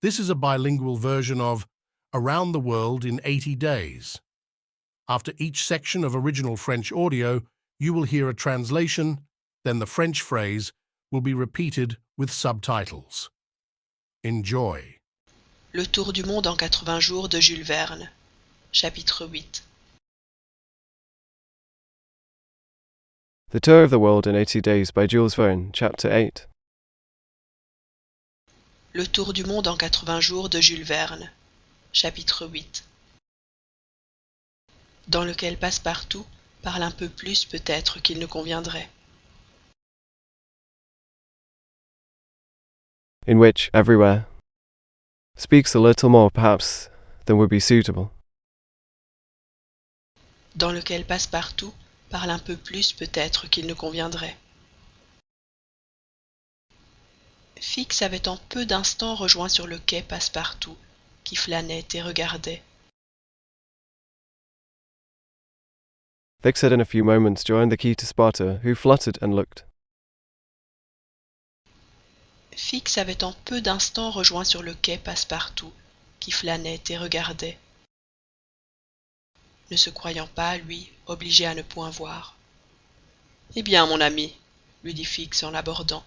This is a bilingual version of Around the World in 80 Days. After each section of original French audio, you will hear a translation, then the French phrase will be repeated with subtitles. Enjoy. Le tour du monde en 80 jours de Jules Verne. Chapitre 8. The Tour of the World in 80 Days by Jules Verne, Chapter 8. Le tour du monde en 80 jours de Jules Verne. Chapitre 8. Dans lequel Passepartout parle un peu plus peut-être qu'il ne conviendrait. In which, everywhere, speaks a little more perhaps than would be suitable. Dans lequel Passepartout parle un peu plus peut-être qu'il ne conviendrait. Fix avait en peu d'instants rejoint sur le quai Passepartout, qui flânait et regardait. Fix had in a few moments joined the quay to Sparta, who fluttered and looked. Fix avait en peu d'instants rejoint sur le quai Passepartout, qui flânait et regardait, ne se croyant pas, lui, obligé à ne point voir. « Eh bien, mon ami, lui dit Fix en l'abordant.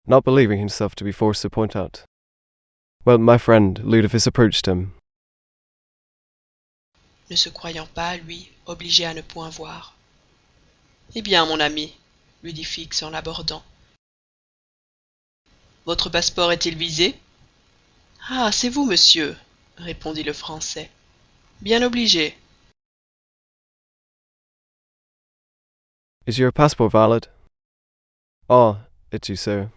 Not believing himself to be forced to point out. Well, my friend, Ludovic approached him. Ne se croyant pas, lui, obligé à ne point voir. « Eh bien, mon ami, lui dit Fix en l'abordant. Votre passeport est-il visé ? Ah, c'est vous, monsieur, répondit le Français. Bien obligé. Is your passport valid? Ah, it's you, sir,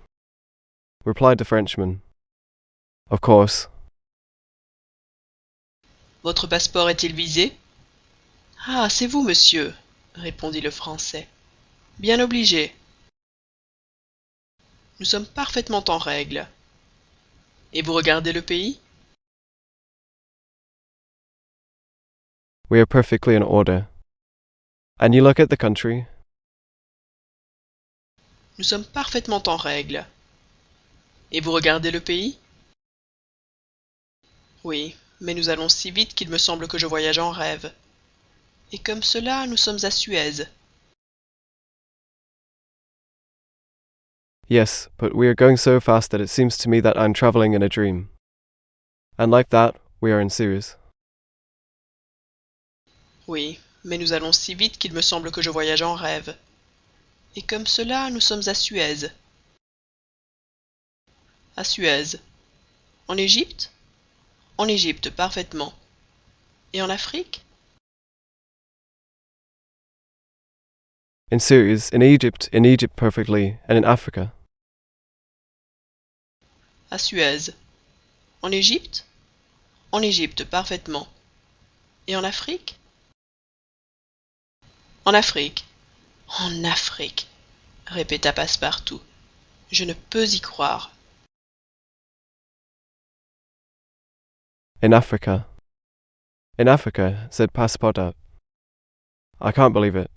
replied the Frenchman. Of course. Votre passeport est-il visé ? Ah, c'est vous, monsieur, répondit le Français. Bien obligé. Nous sommes parfaitement en règle. Et vous regardez le pays ? We are perfectly in order. And you look at the country? Nous sommes parfaitement en règle. Et vous regardez le pays ? Oui, mais nous allons si vite qu'il me semble que je voyage en rêve. Et comme cela, nous sommes à Suez. Yes, but we are going so fast that it seems to me that I'm travelling in a dream. And like that, we are in Suez. Oui, mais nous allons si vite qu'il me semble que je voyage en rêve. Et comme cela, nous sommes à Suez. À Suez. En Égypte ? En Égypte, parfaitement. Et en Afrique ? In Suez, in Egypt perfectly, and in Africa. À Suez. En Égypte ? En Égypte, parfaitement. Et en Afrique ? En Afrique. En Afrique, répéta Passepartout. Je ne peux y croire. In Africa. In Africa, said Passepartout. I can't believe it.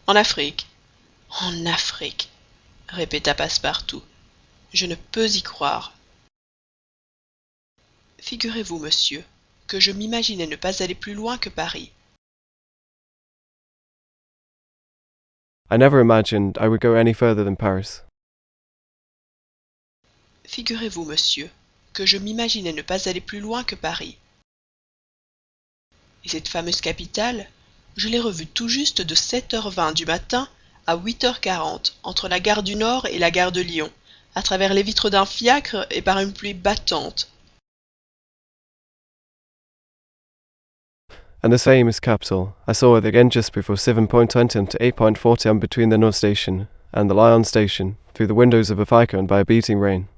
En Afrique. En Afrique, répéta Passepartout. Je ne peux y croire. Figurez-vous, monsieur, que je m'imaginais ne pas aller plus loin que Paris. I never imagined I would go any further than Paris. Figurez-vous, monsieur, que je m'imaginais ne pas aller plus loin que Paris. Et cette fameuse capitale, je l'ai revue tout juste de 7h20 du matin à 8h40 entre la gare du Nord et la gare de Lyon, à travers les vitres d'un fiacre et par une pluie battante. And the same is capital. I saw it again just before 7:20 to 8:40 between the North Station and the Lyon Station, through the windows of a Vicon by a beating rain.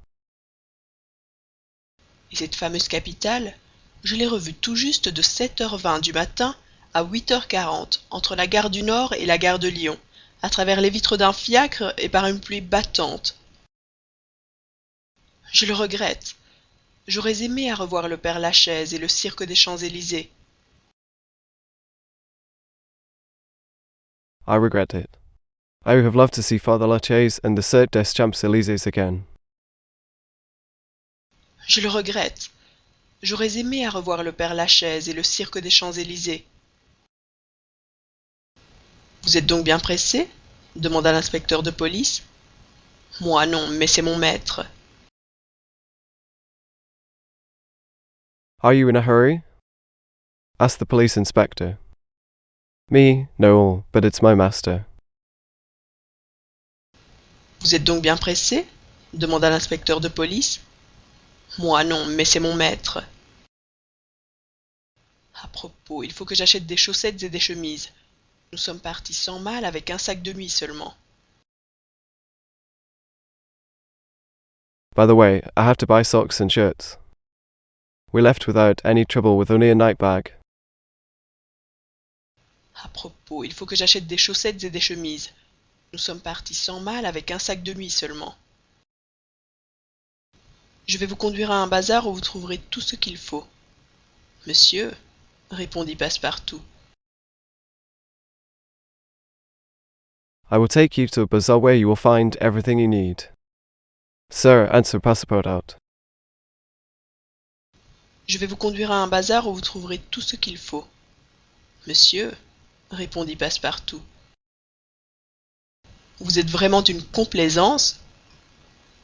Et cette fameuse capitale, je l'ai revue tout juste de 7h20 du matin à 8h40 entre la gare du Nord et la gare de Lyon, à travers les vitres d'un fiacre et par une pluie battante. Je le regrette. J'aurais aimé à revoir le Père-Lachaise et le cirque des Champs-Élysées. I regret it. I would have loved to see Father Lachaise and the Cirque des Champs-Élysées again. Je le regrette. J'aurais aimé à revoir le père Lachaise et le cirque des Champs-Élysées. Vous êtes donc bien pressé? Demanda l'inspecteur de police. Moi non, mais c'est mon maître. Are you in a hurry? Asked the police inspector. Me, no, but it's my master. Vous êtes donc bien pressé? Demanda l'inspecteur de police. Moi non, mais c'est mon maître. À propos, il faut que j'achète des chaussettes et des chemises. Nous sommes partis sans mal avec un sac de nuit seulement. By the way, I have to buy socks and shirts. We left without any trouble with only a night bag. À propos, il faut que j'achète des chaussettes et des chemises. Nous sommes partis sans mal avec un sac de nuit seulement. Je vais vous conduire à un bazar où vous trouverez tout ce qu'il faut. Monsieur, répondit Passepartout. I will take you to a bazaar where you will find everything you need. Sir, answered Passepartout. Je vais vous conduire à un bazar où vous trouverez tout ce qu'il faut. Monsieur, répondit Passepartout. Vous êtes vraiment d'une complaisance?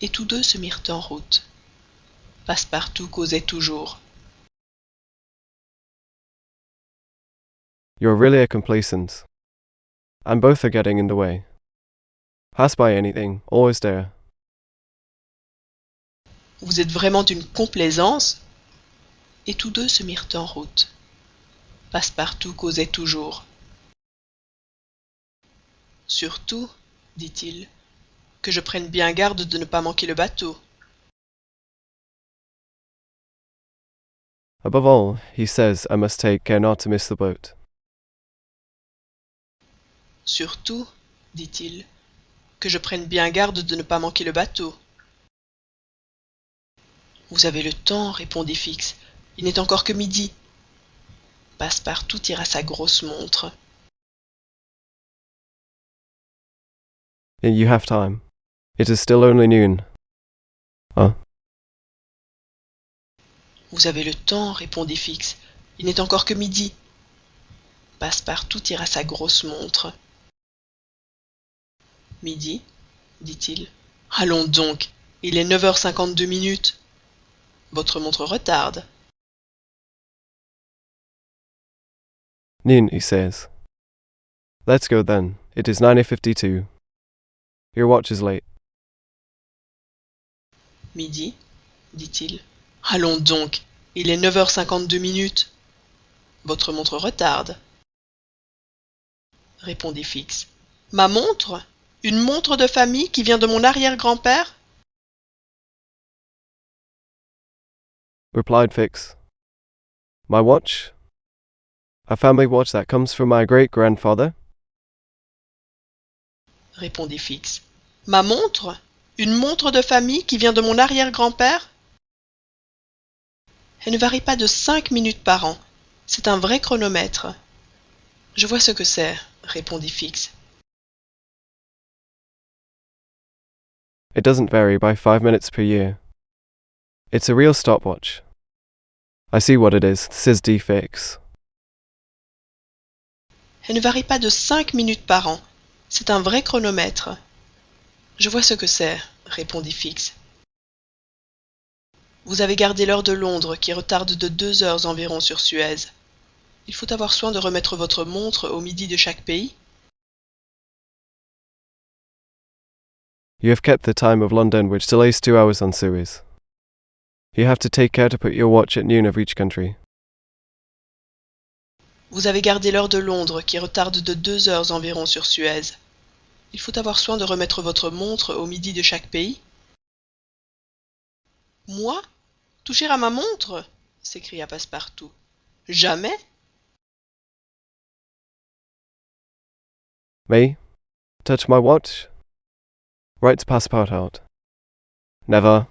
Et tous deux se mirent en route. Passepartout causait toujours. You are really a complaisance. And both are getting in the way. Pass by anything, always there. Vous êtes vraiment d'une complaisance? Et tous deux se mirent en route. Passepartout causait toujours. Surtout, dit-il, que je prenne bien garde de ne pas manquer le bateau. Above all, he says I must take care not to miss the boat. Surtout, dit-il, que je prenne bien garde de ne pas manquer le bateau. Vous avez le temps, répondit Fix. Il n'est encore que midi. Passepartout tira sa grosse montre. You have time. It is still only noon. Vous avez le temps, répondit Fix. Il n'est encore que midi. Passepartout tira sa grosse montre. Midi, dit-il. Allons donc, il est 9h52. Votre montre retarde. Noon, he says. Let's go then. It is 9:52. Your watch is late. Midi, dit-il. Allons donc, il est 9h52. Votre montre retarde. Répondit Fix. Ma montre? Une montre de famille qui vient de mon arrière-grand-père? Replied Fix. My watch? A family watch that comes from my great-grandfather? Répondit Fix. Ma montre? Une montre de famille qui vient de mon arrière-grand-père? Elle ne varie pas de 5 minutes par an. C'est un vrai chronomètre. Je vois ce que c'est, répondit Fix. It doesn't vary by 5 minutes per year. It's a real stopwatch. I see what it is, says D. Fix. Elle ne varie pas de 5 minutes par an. C'est un vrai chronomètre. Je vois ce que c'est, répondit Fix. Vous avez gardé l'heure de Londres qui retarde de 2 heures environ sur Suez. Il faut avoir soin de remettre votre montre au midi de chaque pays. You have kept the time of London, which delays 2 hours on Suez. You have to take care to put your watch at noon of each country. Vous avez gardé l'heure de Londres qui retarde de 2 heures environ sur Suez. Il faut avoir soin de remettre votre montre au midi de chaque pays. Moi? Toucher à ma montre? S'écria Passepartout. Jamais? Me? Touch my watch? Writes Passepartout. Never.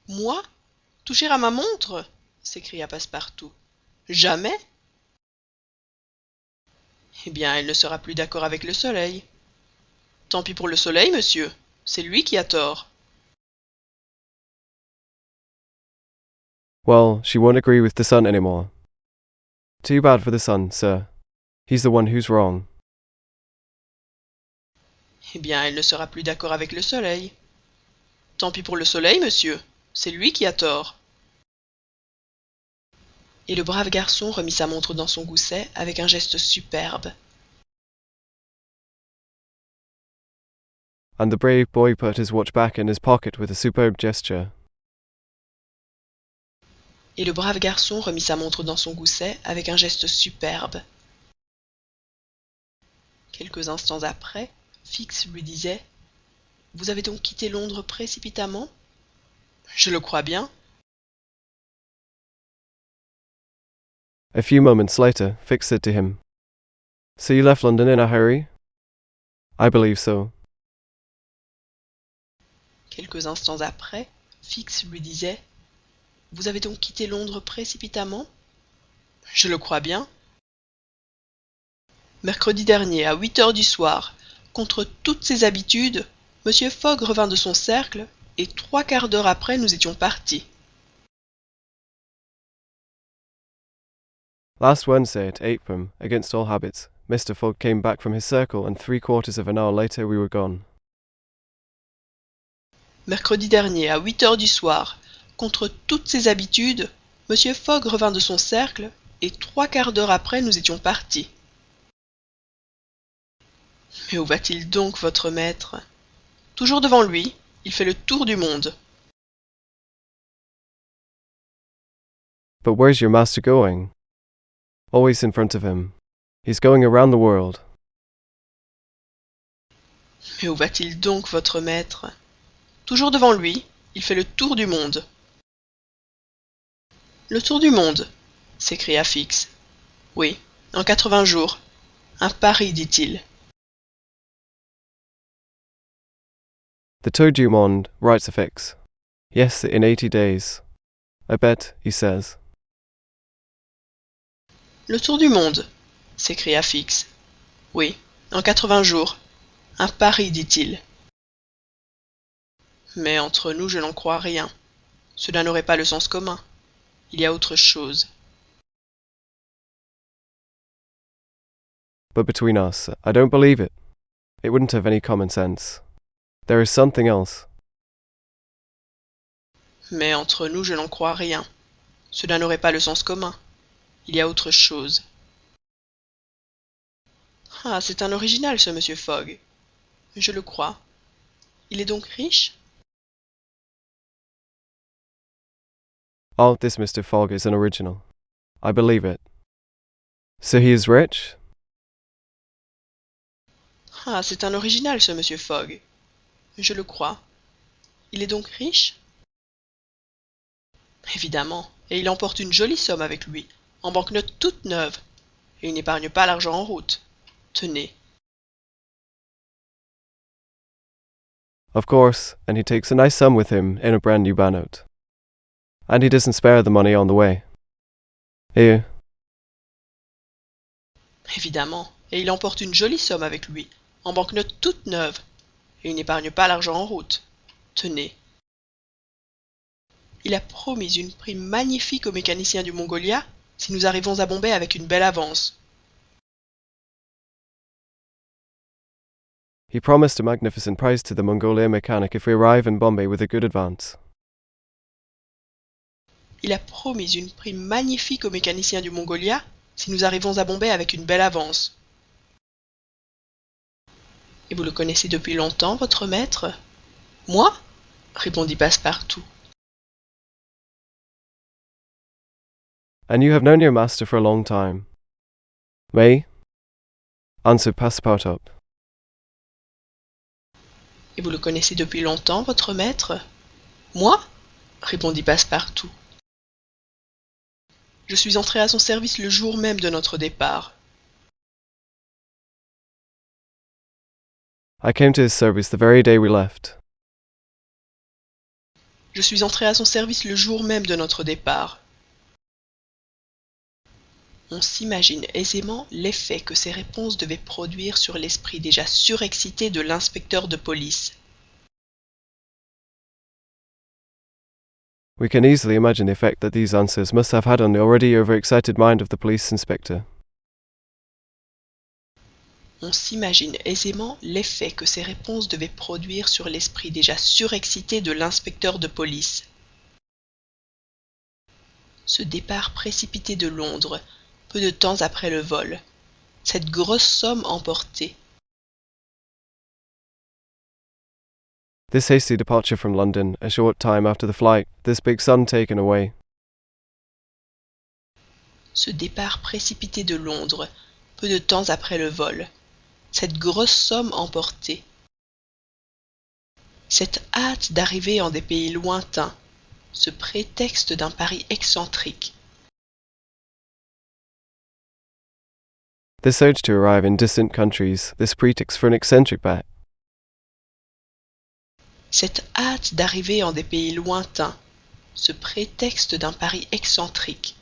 Moi? Toucher à ma montre? S'écria Passepartout. Jamais? Eh bien, elle ne sera plus d'accord avec le soleil. Tant pis pour le soleil, monsieur. C'est lui qui a tort. Well, she won't agree with the sun anymore. Too bad for the sun, sir. He's the one who's wrong. Eh bien, elle ne sera plus d'accord avec le soleil. Tant pis pour le soleil, monsieur. C'est lui qui a tort. Et le brave garçon remit sa montre dans son gousset avec un geste superbe. And the brave boy put his watch back in his pocket with a superb gesture. Et le brave garçon remit sa montre dans son gousset avec un geste superbe. Quelques instants après, Fix lui disait « Vous avez donc quitté Londres précipitamment ?»« Je le crois bien. » A few moments later, Fix said to him, So you left London in a hurry? I believe so. Quelques instants après, Fix lui disait « Vous avez donc quitté Londres précipitamment ?»« Je le crois bien. » Mercredi dernier, à 8 heures du soir, contre toutes ses habitudes, Mr. Fogg revint de son cercle, et 3/4 d'heure après nous étions partis. Last Wednesday at 8 p.m., against all habits, Mr. Fogg came back from his circle, and 3/4 of an hour later we were gone. Mercredi dernier, à 8 heures du soir, contre toutes ses habitudes, Mr. Fogg revint de son cercle, et 3/4 d'heure après nous étions partis. Mais où va-t-il donc, votre maître? Toujours devant lui, il fait le tour du monde. But where's your master going? Always in front of him. He's going around the world. Mais où va-t-il donc, votre maître? Toujours devant lui, il fait le tour du monde. Le tour du monde, s'écria Fix. Oui, en 80 jours. Un pari, dit-il. The Tour du Monde, writes a Fix. Yes, in 80 days. I bet, he says. Le tour du monde, s'écria Fix. Oui, en 80 jours. Un pari, dit-il. Mais entre nous, je n'en crois rien. Cela n'aurait pas le sens commun. Il y a autre chose. But between us, I don't believe it. It wouldn't have any common sense. There is something else. Mais entre nous, je n'en crois rien. Cela n'aurait pas le sens commun. Il y a autre chose. Ah, c'est un original, ce monsieur Fogg. Je le crois. Il est donc riche? Oh, this Mr. Fogg is an original. I believe it. So he is rich? Ah, c'est un original, ce monsieur Fogg. Je le crois. Il est donc riche? Évidemment, et il emporte une jolie somme avec lui, en banquenotes toutes neuves, et il n'épargne pas l'argent en route. Tenez. Of course, and he takes a nice sum with him in a brand new banknote. And he doesn't spare the money on the way. Here. Évidemment, et il emporte une jolie somme avec lui, en banquenotes toutes neuves, et il n'épargne pas l'argent en route. Tenez. Il a promis une prime magnifique aux mécaniciens du Mongolia si nous arrivons à Bombay avec une belle avance. He promised a magnificent prize to the Mongolian mechanic if we arrive in Bombay with a good advance. Il a promis une prime magnifique aux mécaniciens du Mongolia si nous arrivons à Bombay avec une belle avance. Et vous le connaissez depuis longtemps, votre maître? Moi? Répondit Passepartout. And you have known your master for a long time. Me? Answered Passepartout. Et vous le connaissez depuis longtemps, votre maître? Moi? Répondit Passepartout. Je suis entré à son service le jour même de notre départ. I came to his service the very day we left. Je suis entré à son service le jour même de notre départ. On s'imagine aisément l'effet que ces réponses devaient produire sur l'esprit déjà surexcité de l'inspecteur de police. We can easily imagine the effect that these answers must have had on the already overexcited mind of the police inspector. On s'imagine aisément l'effet que ces réponses devaient produire sur l'esprit déjà surexcité de l'inspecteur de police. Ce départ précipité de Londres, peu de temps après le vol, cette grosse somme emportée. This hasty departure from London, a short time after the flight, this big sum taken away. Ce départ précipité de Londres, peu de temps après le vol, cette grosse somme emportée. Cette hâte d'arriver en des pays lointains, ce prétexte d'un pari excentrique. This urge to arrive in distant countries, this pretext for an eccentric bet. Cette hâte d'arriver en des pays lointains, ce prétexte d'un pari excentrique.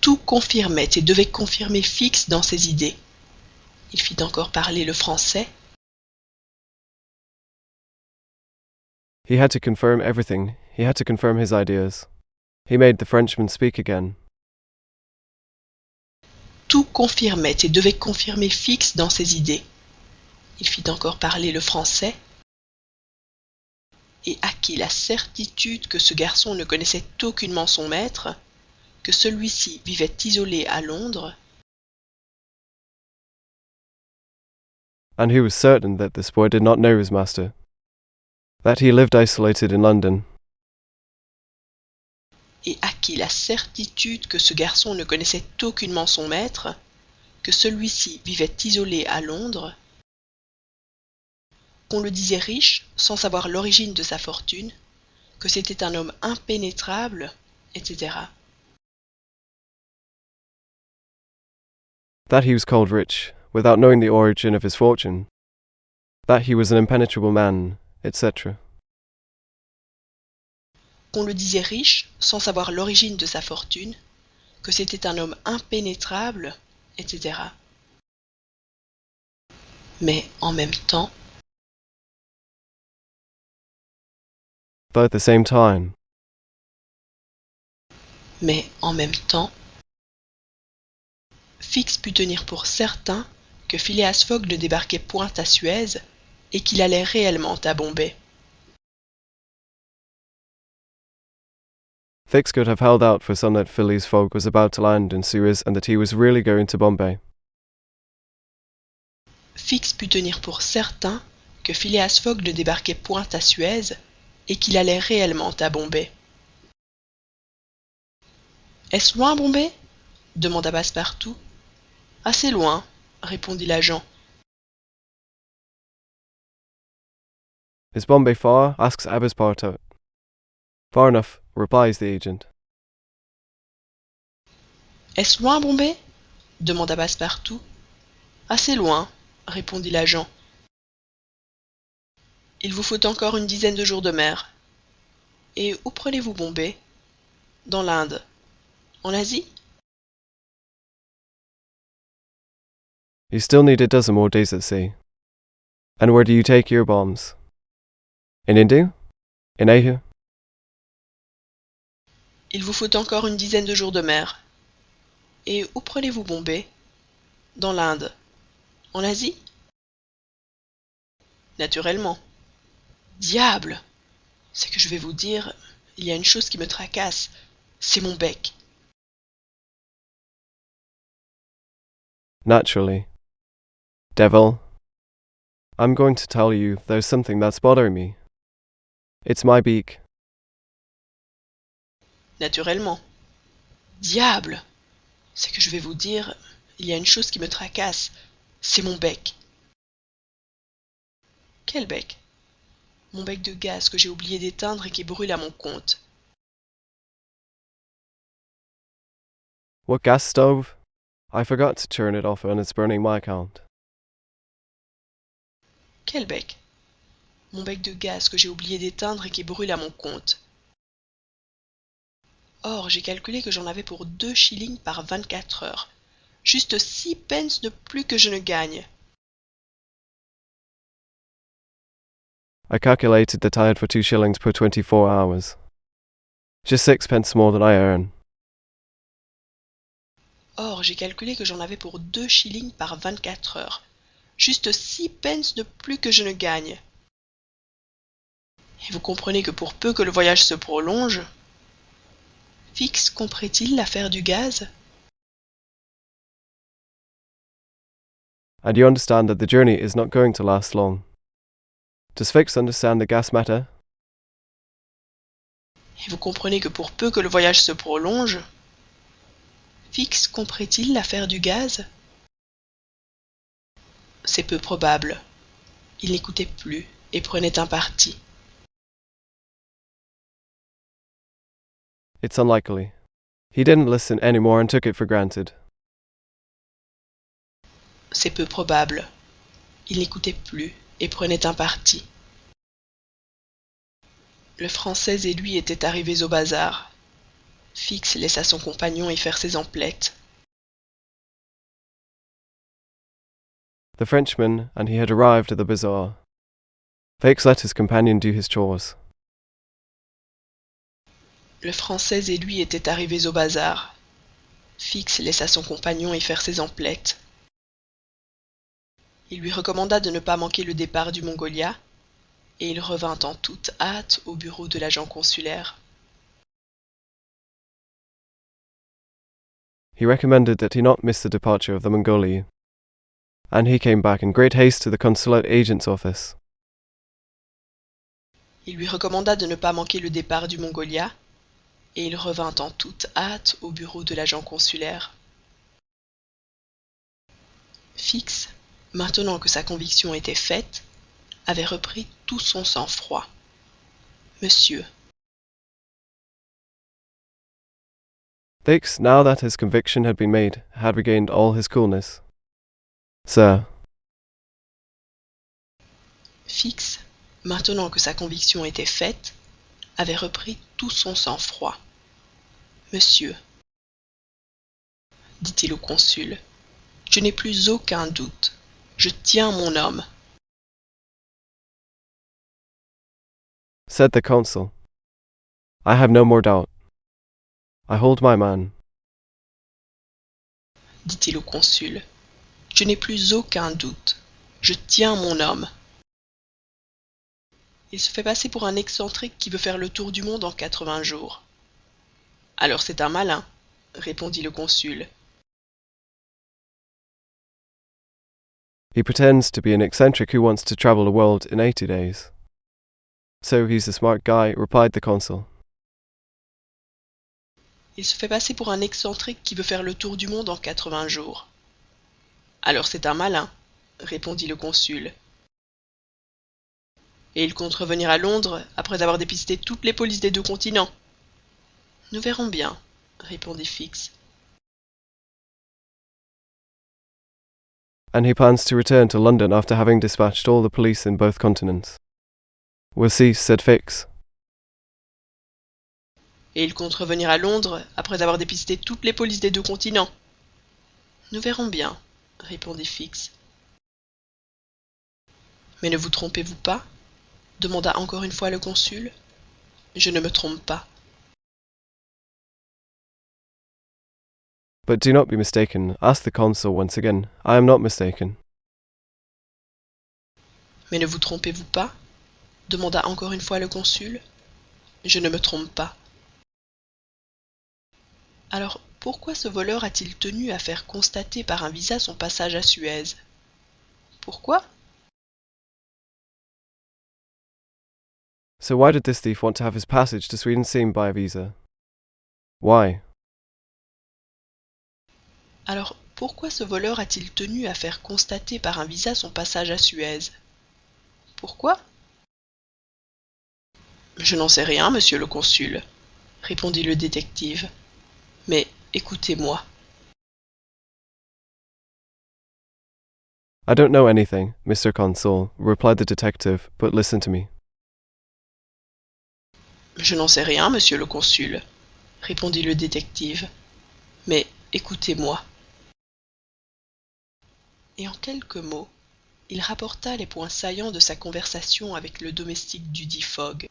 Tout confirmait et devait confirmer Fix dans ses idées. Il fit encore parler le français. He had to confirm everything, he had to confirm his ideas. He made the Frenchman speak again. Tout confirmait et devait confirmer Fix dans ses idées. Il fit encore parler le français et acquit la certitude que ce garçon ne connaissait aucunement son maître, que celui-ci vivait isolé à Londres, And he was certain that this boy did not know his master, that he lived isolated in London. et acquit la certitude que ce garçon ne connaissait aucunement son maître, que celui-ci vivait isolé à Londres, qu'on le disait riche sans savoir l'origine de sa fortune, que c'était un homme impénétrable, etc. That he was called rich, without knowing the origin of his fortune, that he was an impenetrable man, etc. Qu'on le disait riche sans savoir l'origine de sa fortune, que c'était un homme impénétrable, etc. Mais en même temps, But at the same time, mais en même temps, Fix put tenir pour certain que Phileas Fogg ne débarquait point à Suez et qu'il allait réellement à Bombay. Fix could have held out for some that Phileas Fogg was about to land in Suez and that he was really going to Bombay. Fix put tenir pour certain que Phileas Fogg ne débarquait point à Suez et qu'il allait réellement à Bombay. Est-ce loin, Bombay ? Demanda Passepartout. Assez loin, répondit l'agent. Is Bombay far? Asks Abbas Partout. Far enough, replies the agent. Est-ce loin, Bombay ? demanda Passepartout. Assez loin, répondit l'agent. Il vous faut encore une dizaine de jours de mer. Et où prenez-vous Bombay ? Dans l'Inde. En Asie ? You still need a dozen more days at sea. And where do you take your bombs? In India? In Asia? Il vous faut encore une dizaine de jours de mer. Et où prenez-vous Bombay ? Dans l'Inde. En Asie ? Naturellement. Diable ! C'est que je vais vous dire, il y a une chose qui me tracasse, c'est mon bec. Naturally. Devil. I'm going to tell you there's something that's bothering me. It's my beak. Naturellement. Diable ! C'est que je vais vous dire, il y a une chose qui me tracasse, c'est mon bec. Quel bec ? Mon bec de gaz que j'ai oublié d'éteindre et qui brûle à mon compte. What gas stove? I forgot to turn it off and it's burning my account. Quel bec ? Mon bec de gaz que j'ai oublié d'éteindre et qui brûle à mon compte. Or, j'ai calculé que j'en avais pour 2 shillings par 24 heures. Juste 6 pence de plus que je ne gagne. I calculated that I had for 2 shillings per 24 hours. Just 6 pence more than I earn. Or, j'ai calculé que j'en avais pour 2 shillings par 24 heures. Juste 6 pence de plus que je ne gagne. Et vous comprenez que pour peu que le voyage se prolonge... Fix comprit-il l'affaire du gaz? And you understand that the journey is not going to last long. Does Fix understand the gas matter? Et vous comprenez que pour peu que le voyage se prolonge... Fix comprit-il l'affaire du gaz? C'est peu probable. Il n'écoutait plus et prenait un parti. It's unlikely. He didn't listen anymore and took it for granted. C'est peu probable. Il n'écoutait plus et prenait un parti. Le Français et lui étaient arrivés au bazar. Fix laissa son compagnon y faire ses emplettes. The Frenchman and he had arrived at the bazaar. Fix let his companion do his chores. Le Français et lui étaient arrivés au bazar. Fix laissa son compagnon y faire ses emplettes. Il lui recommanda de ne pas manquer le départ du Mongolia, et il revint en toute hâte au bureau de l'agent consulaire. He recommended that he not miss the departure of the Mongolia, and he came back in great haste to the consulate agent's office. Il lui recommanda de ne pas manquer le départ du Mongolia, et il revint en toute hâte au bureau de l'agent consulaire. Fix, maintenant que sa conviction était faite, avait repris tout son sang-froid. Monsieur, Fix, now that his conviction had been made, had regained all his coolness. Sir, Fix, maintenant que sa conviction était faite, avait repris tout son sang-froid. Monsieur, dit-il au consul, je n'ai plus aucun doute. Je tiens mon homme. said the consul, I have no more doubt. I hold my man. Dit-il au consul, je n'ai plus aucun doute. Je tiens mon homme. Il se fait passer pour un excentrique qui veut faire le tour du monde en 80 jours. Alors c'est un malin, répondit le consul. He pretends to be an eccentric who wants to travel the world in 80 days. So he's a smart guy, replied the consul. Il se fait passer pour un excentrique qui veut faire le tour du monde en 80 jours. Alors c'est un malin, répondit le consul. Et il compte revenir à Londres après avoir dépisté toutes les polices des 2 continents. Nous verrons bien, répondit Fix. And he plans to return to London after having dispatched all the police in both continents. We'll see, said Fix. Et il compte revenir à Londres après avoir dépisté toutes les polices des 2 continents. Nous verrons bien, répondit Fix. Mais ne vous trompez-vous pas? Demanda encore une fois le consul. Je ne me trompe pas. But do not be mistaken, asked the consul once again. I am not mistaken. Mais ne vous trompez-vous pas? Demanda encore une fois le consul. Je ne me trompe pas. Alors, pourquoi ce voleur a-t-il tenu à faire constater par un visa son passage à Suez? Pourquoi? So why did this thief want to have his passage to Sweden seen by a visa? Why? Alors, pourquoi ce voleur a-t-il tenu à faire constater par un visa son passage à Suez? Pourquoi? Je n'en sais rien, monsieur le consul, répondit le détective. Mais écoutez-moi. I don't know anything, Mr. Consul, replied the detective, but listen to me. Je n'en sais rien, monsieur le consul, répondit le détective. Mais écoutez-moi. Et en quelques mots, il rapporta les points saillants de sa conversation avec le domestique dudit Fogg.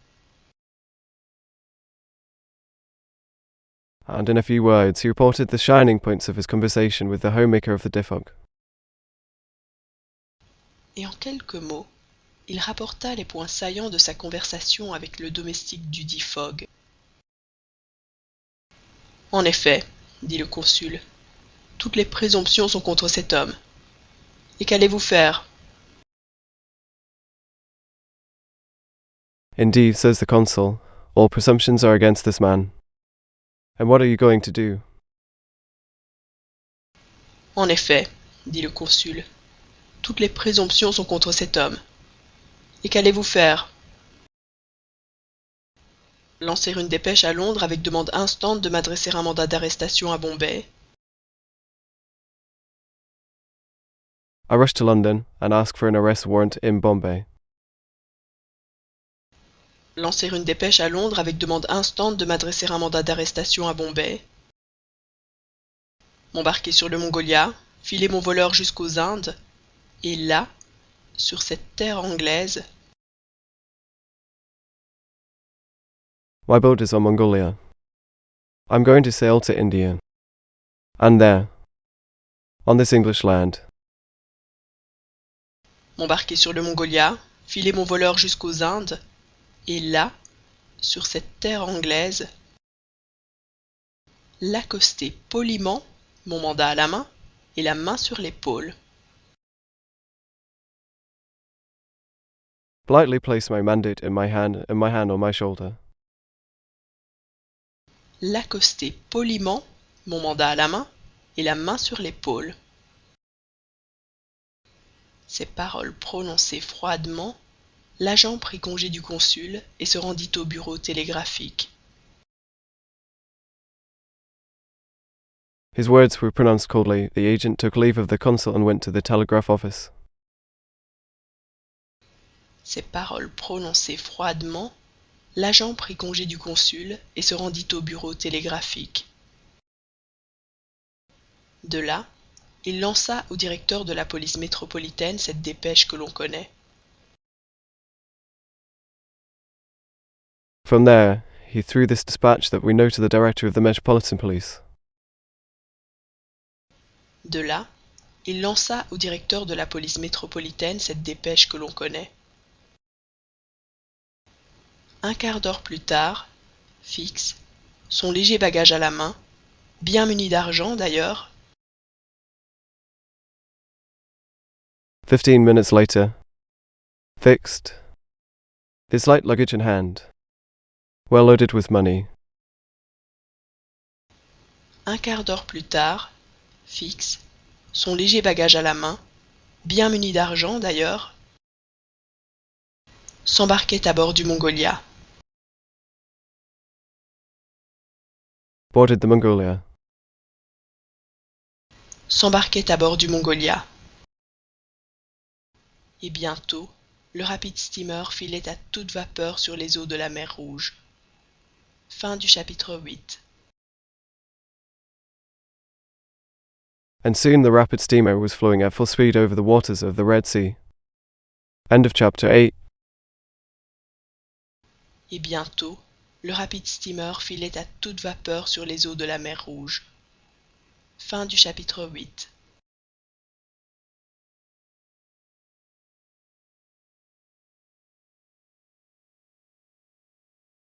And in a few words, he reported the shining points of his conversation with the homemaker of the Diffog. Et en quelques mots, il rapporta les points saillants de sa conversation avec le domestique dudit Fogg. En effet, dit le consul, toutes les présomptions sont contre cet homme. Et qu'allez-vous faire? Indeed, says the consul, all presumptions are against this man. And what are you going to do? En effet, dit le consul, toutes les présomptions sont contre cet homme. Et qu'allez-vous faire? Lancer une dépêche à Londres avec demande instante de m'adresser un mandat d'arrestation à Bombay. I rush to London and ask for an arrest warrant in Bombay. Lancer une dépêche à Londres avec demande instante de m'adresser un mandat d'arrestation à Bombay. M'embarquer sur le Mongolia, filer mon voleur jusqu'aux Indes, et là, sur cette terre anglaise, My boat is on Mongolia. I'm going to sail to India. And there, on this English land, m'embarquer sur le Mongolia, filer mon voleur jusqu'aux Indes, et là, sur cette terre anglaise, l'accoster poliment, mon mandat à la main, et la main sur l'épaule. politely place my mandate in my hand and my hand on my shoulder. L'accoster poliment, mon mandat à la main, et la main sur l'épaule. Ces paroles prononcées froidement, l'agent prit congé du consul et se rendit au bureau télégraphique. His words were pronounced coldly. The agent took leave of the consul and went to the telegraph office. Ces paroles prononcées froidement, l'agent prit congé du consul et se rendit au bureau télégraphique. De là, il lança au directeur de la police métropolitaine cette dépêche que l'on connaît. From there, he threw this dispatch that we know to the director of the Metropolitan Police. De là, il lança au directeur de la police métropolitaine cette dépêche que l'on connaît. Un quart d'heure plus tard, Fix, son léger bagage à la main, bien muni d'argent d'ailleurs, 15 minutes later, Fixed, his light luggage in hand, well loaded with money. un quart d'heure plus tard, Fix, son léger bagage à la main, bien muni d'argent d'ailleurs, s'embarquait à bord du Mongolia. Boarded the Mongolia. S'embarquait à bord du Mongolia. Et bientôt, le rapide steamer filait à toute vapeur sur les eaux de la mer Rouge. Fin du chapitre 8. And soon the rapid steamer was flowing at full speed over the waters of the Red Sea. End of chapter 8. Et bientôt, le rapide steamer filait à toute vapeur sur les eaux de la mer Rouge. Fin du chapitre 8.